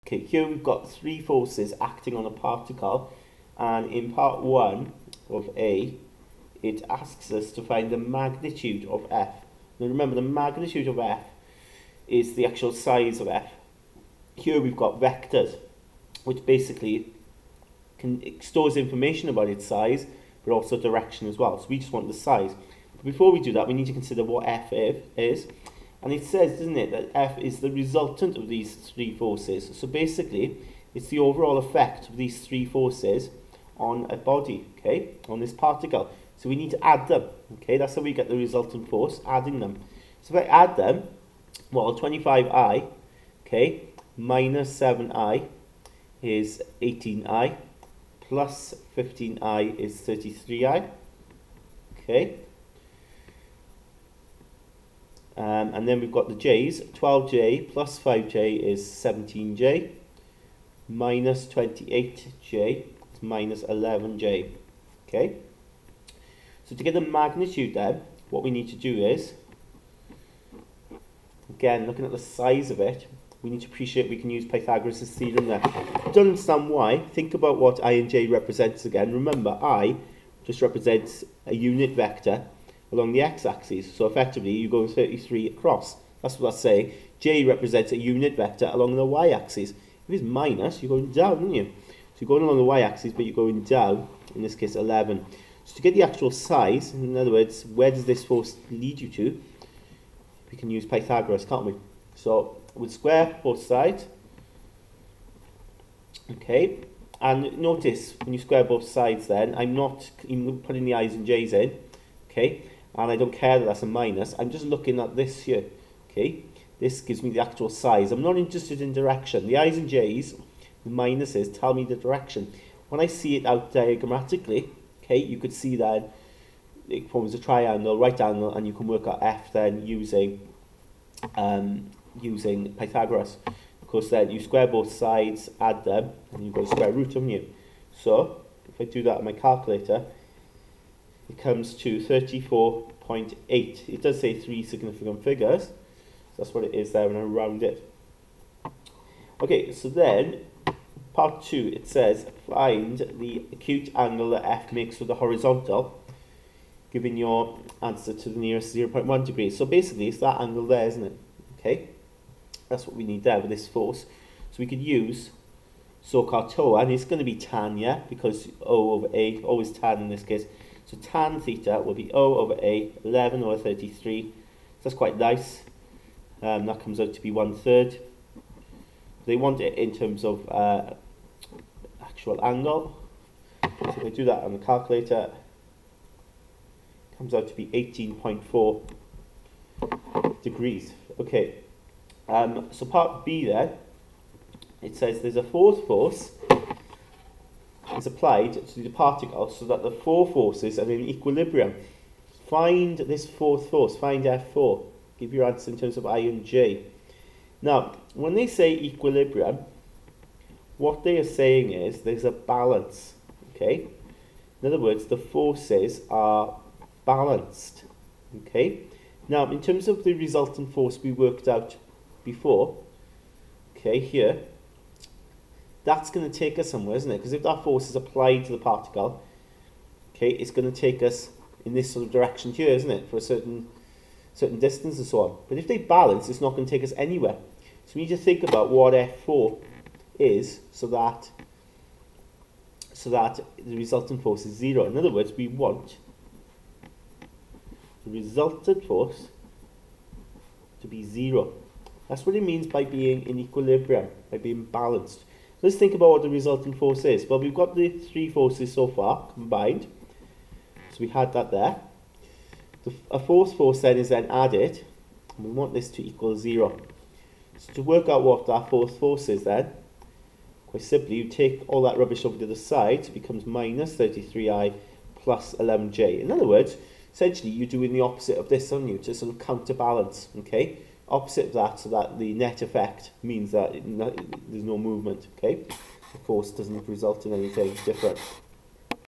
Okay, here we've got three forces acting on a particle, and in part 1 of A, it asks us to find the magnitude of F. Now remember, the magnitude of F is the actual size of F. Here we've got vectors, which basically stores information about its size, but also direction as well. So we just want the size. But before we do that, we need to consider what F is. And it says, doesn't it, that F is the resultant of these three forces. So basically, it's the overall effect of these three forces on a body, okay, on this particle. So we need to add them, okay, that's how we get the resultant force, adding them. So if I add them, well, 25I, okay, minus 7I is 18I, plus 15I is 33I, okay. And then we've got the j's. 12j plus 5j is 17j, minus 28j is minus 11j. Okay. So to get the magnitude then, what we need to do is, again, looking at the size of it, we need to appreciate we can use Pythagoras' theorem there. Don't understand why. Think about what I and j represents again. Remember, I just represents a unit vector along the x-axis. So effectively, you go 33 across. That's what that's saying. J represents a unit vector along the y-axis. If it's minus, you're going down, aren't you? So you're going along the y-axis, but you're going down, in this case 11. So to get the actual size, in other words, where does this force lead you to? We can use Pythagoras, can't we? So we'll square both sides. Okay. And notice, when you square both sides then, I'm not even putting the i's and j's in. Okay. And I don't care that that's a minus. I'm just looking at this here. Okay, this gives me the actual size. I'm not interested in direction. The i's and j's, the minuses, tell me the direction. When I see it out diagrammatically, okay, you could see that it forms a triangle, right angle, and you can work out F then using using Pythagoras. Of course, then you square both sides, add them, and you've got a square root, haven't you? So if I do that on my calculator, it comes to 34.8. It does say 3 significant figures. So that's what it is there when I round it. Okay, so then, part 2, it says, find the acute angle that F makes with the horizontal, giving your answer to the nearest 0.1 degrees. So basically, it's that angle there, isn't it? Okay, that's what we need there with this force. So we could use so-called tau, and it's going to be tan, yeah, because O over A, always tan in this case. So tan theta will be O over A, 11 over 33. So that's quite nice. That comes out to be 1/3. They want it in terms of actual angle. So if I do that on the calculator, it comes out to be 18.4 degrees. Okay. So part B there, it says there's a fourth force is applied to the particle so that the four forces are in equilibrium. Find this fourth force, find F4. Give your answer in terms of I and J. Now, when they say equilibrium, what they are saying is there's a balance, okay? In other words, the forces are balanced, okay? Now, in terms of the resultant force we worked out before, okay, here, that's going to take us somewhere, isn't it? Because if that force is applied to the particle, okay, it's going to take us in this sort of direction here, isn't it? For a certain distance and so on. But if they balance, it's not going to take us anywhere. So we need to think about what F4 is so that the resultant force is 0. In other words, we want the resultant force to be 0. That's what it means by being in equilibrium, by being balanced. So let's think about what the resultant force is. Well, we've got the three forces so far combined. So we had that there. A fourth force then is then added. And we want this to equal 0. So to work out what that fourth force is then, quite simply, you take all that rubbish over to the side. So it becomes minus 33I plus 11J. In other words, essentially you're doing the opposite of this, aren't you? To sort of counterbalance, okay? Opposite of that, so that the net effect means that there's no movement, okay? The force doesn't result in anything different.